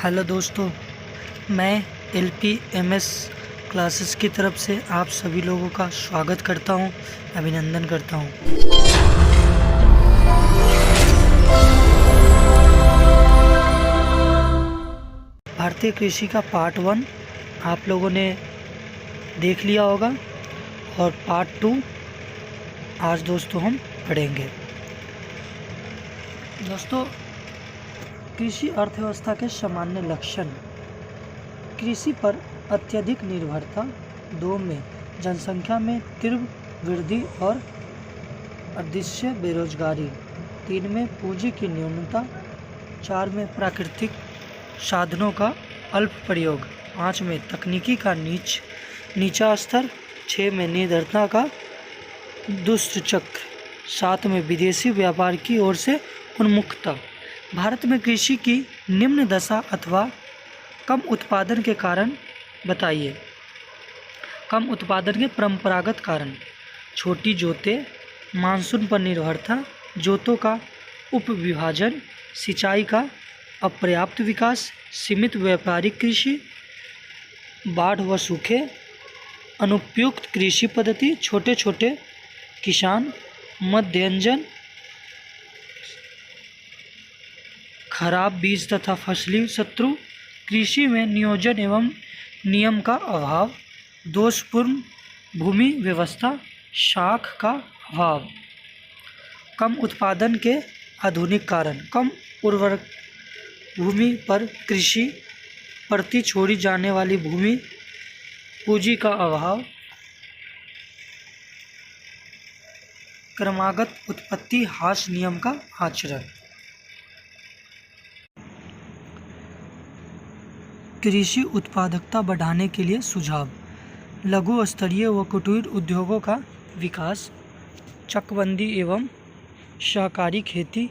Hello दोस्तों, मैं LPMS classes की तरफ से आप सभी लोगों का स्वागत करता हूं, अभिनंदन करता हूं। भारतीय कृषि का पार्ट 1 आप लोगों ने देख लिया होगा और पार्ट 2 आज दोस्तों हम पढ़ेंगे। दोस्तों, कृषि अर्थव्यवस्था के सामान्य लक्षण। कृषि पर अत्यधिक निर्भरता। 2 में जनसंख्या में तीव्र वृद्धि और अदृश्य बेरोजगारी। 3 में पूंजी की न्यूनता। 4 में प्राकृतिक साधनों का अल्प प्रयोग। 5 में तकनीकी का नीचा स्तर। 6 में निर्धनता का दुष्ट चक्र। 7 में विदेशी व्यापार की ओर से उन्मुखता। भारत में कृषि की निम्न दशा अथवा कम उत्पादन के कारण बताइए। कम उत्पादन के परंपरागत कारण। छोटी जोतें, मानसून पर निर्भरता, जोतों का उपविभाजन, सिंचाई का अपर्याप्त विकास, सीमित व्यापारिक कृषि, बाढ़ व सूखे, अनुपयुक्त कृषि पद्धति, छोटे छोटे किसान, मध्यजन, खराब बीज तथा फसली शत्रु, कृषि में नियोजन एवं नियम का अभाव, दोषपूर्ण भूमि व्यवस्था, शाख का अभाव। कम उत्पादन के आधुनिक कारण। कम उर्वरक भूमि पर कृषि प्रति छोड़ी जाने वाली भूमि, पूंजी का अभाव, क्रमागत उत्पत्ति ह्रास नियम का आचरण। कृषि उत्पादकता बढ़ाने के लिए सुझाव। लघु स्तरीय व कुटीर उद्योगों का विकास, चकबंदी एवं सहकारी खेती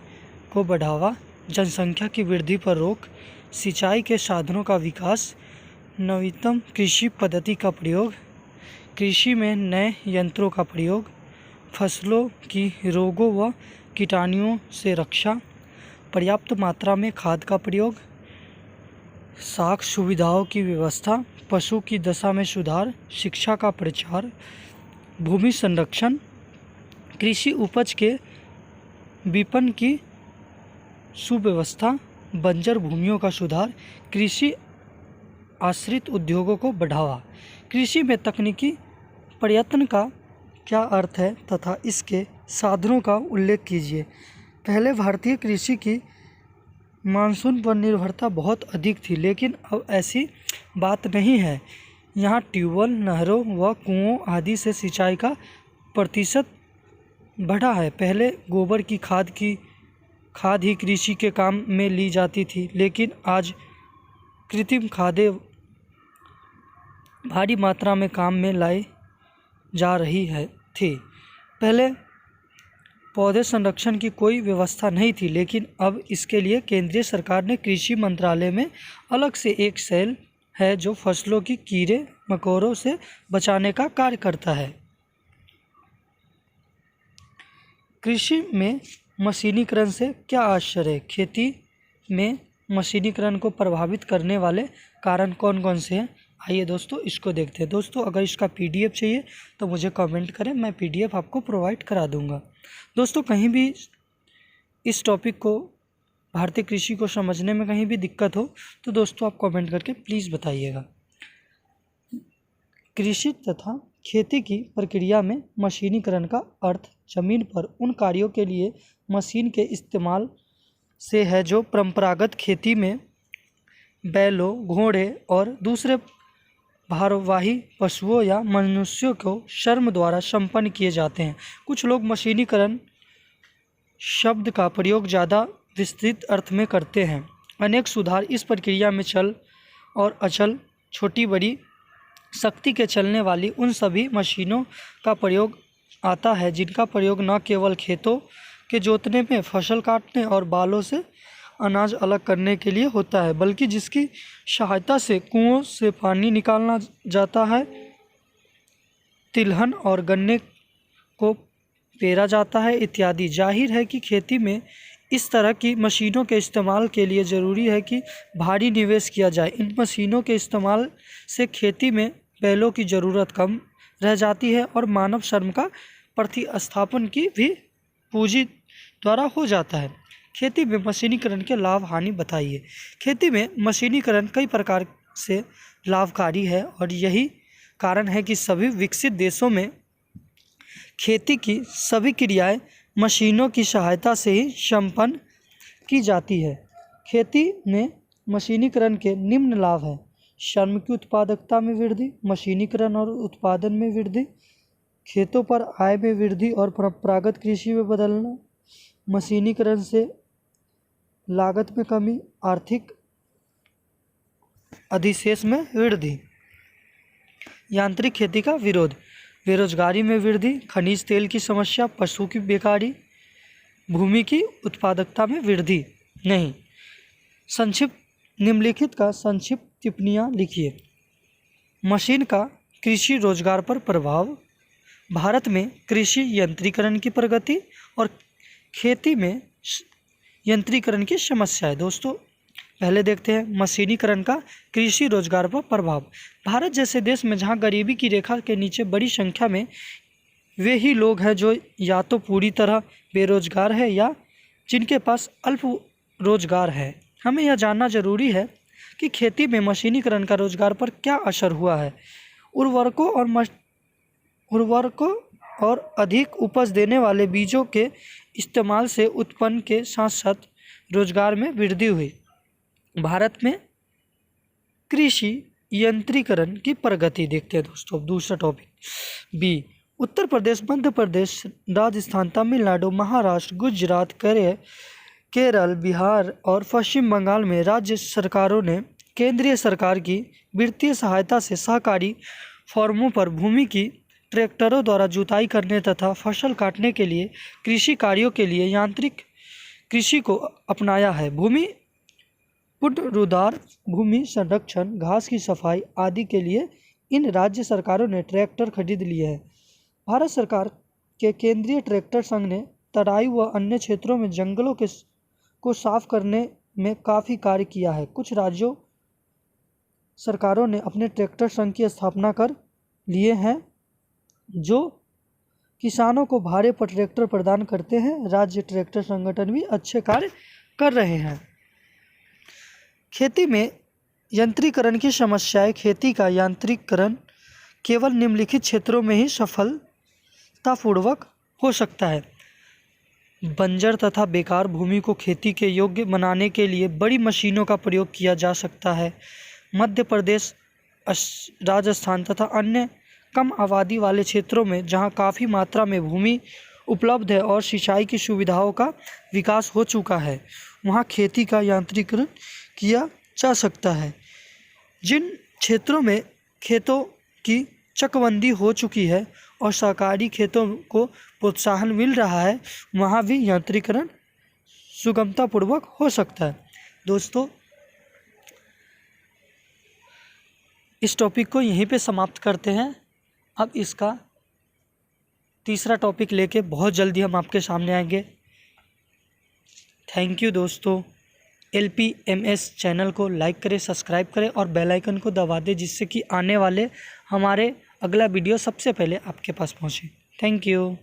को बढ़ावा, जनसंख्या की वृद्धि पर रोक, सिंचाई के साधनों का विकास, नवीनतम कृषि पद्धति का प्रयोग, कृषि में नए यंत्रों का प्रयोग, फसलों की रोगों व कीटाणुओं से रक्षा, पर्याप्त मात्रा में खाद का प्रयोग, साख सुविधाओं की व्यवस्था, पशु की दशा में सुधार, शिक्षा का प्रचार, भूमि संरक्षण, कृषि उपज के विपणन की सुव्यवस्था, बंजर भूमियों का सुधार, कृषि आश्रित उद्योगों को बढ़ावा। कृषि में तकनीकी प्रयत्न का क्या अर्थ है तथा इसके साधनों का उल्लेख कीजिए। पहले भारतीय कृषि की मानसून पर निर्भरता बहुत अधिक थी, लेकिन अब ऐसी बात नहीं है। यहाँ ट्यूबवेल, नहरों व कुओं आदि से सिंचाई का प्रतिशत बढ़ा है। पहले गोबर की खाद ही कृषि के काम में ली जाती थी, लेकिन आज कृत्रिम खादें भारी मात्रा में काम में लाई जा रही थी। पहले पौधे संरक्षण की कोई व्यवस्था नहीं थी, लेकिन अब इसके लिए केंद्रीय सरकार ने कृषि मंत्रालय में अलग से एक सेल है जो फसलों की कीड़े मकोड़ों से बचाने का कार्य करता है। कृषि में मशीनीकरण से क्या आश्चर्य है? खेती में मशीनीकरण को प्रभावित करने वाले कारण कौन कौन से हैं? आइए दोस्तों इसको देखते हैं। दोस्तों, अगर इसका PDF चाहिए तो मुझे कमेंट करें, मैं PDF आपको प्रोवाइड करा दूंगा। दोस्तों, कहीं भी इस टॉपिक को, भारतीय कृषि को समझने में कहीं भी दिक्कत हो तो दोस्तों आप कमेंट करके प्लीज़ बताइएगा। कृषि तथा खेती की प्रक्रिया में मशीनीकरण का अर्थ जमीन पर उन कार्यों के लिए मशीन के इस्तेमाल से है जो परंपरागत खेती में बैलों, घोड़े और दूसरे भारवाही पशुओं या मनुष्यों को श्रम द्वारा संपन्न किए जाते हैं। कुछ लोग मशीनीकरण शब्द का प्रयोग ज़्यादा विस्तृत अर्थ में करते हैं। अनेक सुधार इस प्रक्रिया में चल और अचल, छोटी बड़ी शक्ति के चलने वाली उन सभी मशीनों का प्रयोग आता है जिनका प्रयोग न केवल खेतों के जोतने में, फसल काटने और बालों से अनाज अलग करने के लिए होता है, बल्कि जिसकी सहायता से कुओं से पानी निकालना जाता है, तिलहन और गन्ने को पेरा जाता है इत्यादि। जाहिर है कि खेती में इस तरह की मशीनों के इस्तेमाल के लिए ज़रूरी है कि भारी निवेश किया जाए। इन मशीनों के इस्तेमाल से खेती में बैलों की ज़रूरत कम रह जाती है और मानव श्रम का प्रतिस्थापन की भी पूंजी द्वारा हो जाता है। खेती में मशीनीकरण के लाभ हानि बताइए। खेती में मशीनीकरण कई प्रकार से लाभकारी है और यही कारण है कि सभी विकसित देशों में खेती की सभी क्रियाएं मशीनों की सहायता से ही संपन्न की जाती है। खेती में मशीनीकरण के निम्न लाभ हैं: श्रम की उत्पादकता में वृद्धि, मशीनीकरण और उत्पादन में वृद्धि, खेतों पर आय में वृद्धि और परंपरागत कृषि में बदलना, मशीनीकरण से लागत में कमी, आर्थिक अधिशेष में वृद्धि। यांत्रिक खेती का विरोध, बेरोजगारी में वृद्धि, खनिज तेल की समस्या, पशु की बेकारी, भूमि की उत्पादकता में वृद्धि नहीं। संक्षिप्त निम्नलिखित का संक्षिप्त टिप्पणियाँ लिखिए। मशीन का कृषि रोजगार पर प्रभाव, भारत में कृषि यंत्रीकरण की प्रगति और खेती में यंत्रीकरण की समस्याएं। दोस्तों पहले देखते हैं मशीनीकरण का कृषि रोजगार पर प्रभाव। भारत जैसे देश में जहां गरीबी की रेखा के नीचे बड़ी संख्या में वे ही लोग हैं जो या तो पूरी तरह बेरोजगार है या जिनके पास अल्प रोजगार है, हमें यह जानना जरूरी है कि खेती में मशीनीकरण का रोजगार पर क्या असर हुआ है। उर्वरकों और अधिक उपज देने वाले बीजों के इस्तेमाल से उत्पन्न के साथ साथ रोजगार में वृद्धि हुई। भारत में कृषि यंत्रीकरण की प्रगति देखते हैं दोस्तों। दूसरा टॉपिक बी, उत्तर प्रदेश, मध्य प्रदेश, राजस्थान, तमिलनाडु, महाराष्ट्र, गुजरात, केरल, बिहार और पश्चिम बंगाल में राज्य सरकारों ने केंद्रीय सरकार की वित्तीय सहायता से सहकारी फॉर्मों पर भूमि की ट्रैक्टरों द्वारा जुताई करने तथा फसल काटने के लिए कृषि कार्यों के लिए यांत्रिक कृषि को अपनाया है। भूमि पुनरुद्धार, भूमि संरक्षण, घास की सफाई आदि के लिए इन राज्य सरकारों ने ट्रैक्टर खरीद लिए हैं। भारत सरकार के केंद्रीय ट्रैक्टर संघ ने तराई व अन्य क्षेत्रों में जंगलों को साफ करने में काफ़ी कार्य किया है। कुछ राज्यों सरकारों ने अपने ट्रैक्टर संघ की स्थापना कर लिए हैं जो किसानों को भाड़े पर ट्रैक्टर प्रदान करते हैं। राज्य ट्रैक्टर संगठन भी अच्छे कार्य कर रहे हैं। खेती में यंत्रीकरण की समस्याएं। खेती का यांत्रिकरण केवल निम्नलिखित क्षेत्रों में ही सफलतापूर्वक हो सकता है। बंजर तथा बेकार भूमि को खेती के योग्य बनाने के लिए बड़ी मशीनों का प्रयोग किया जा सकता है। मध्य प्रदेश, राजस्थान तथा अन्य कम आबादी वाले क्षेत्रों में जहां काफ़ी मात्रा में भूमि उपलब्ध है और सिंचाई की सुविधाओं का विकास हो चुका है, वहां खेती का यांत्रिकरण किया जा सकता है। जिन क्षेत्रों में खेतों की चकबंदी हो चुकी है और सहकारी खेतों को प्रोत्साहन मिल रहा है, वहाँ भी यांत्रिकरण सुगमतापूर्वक हो सकता है। दोस्तों इस टॉपिक को यहीं पे समाप्त करते हैं। अब इसका तीसरा टॉपिक लेके बहुत जल्दी हम आपके सामने आएंगे। थैंक यू दोस्तों। LPMS चैनल को लाइक करें, सब्सक्राइब करें और बेल आइकन को दबा दें जिससे कि आने वाले हमारे अगला वीडियो सबसे पहले आपके पास पहुंचे। Thank you.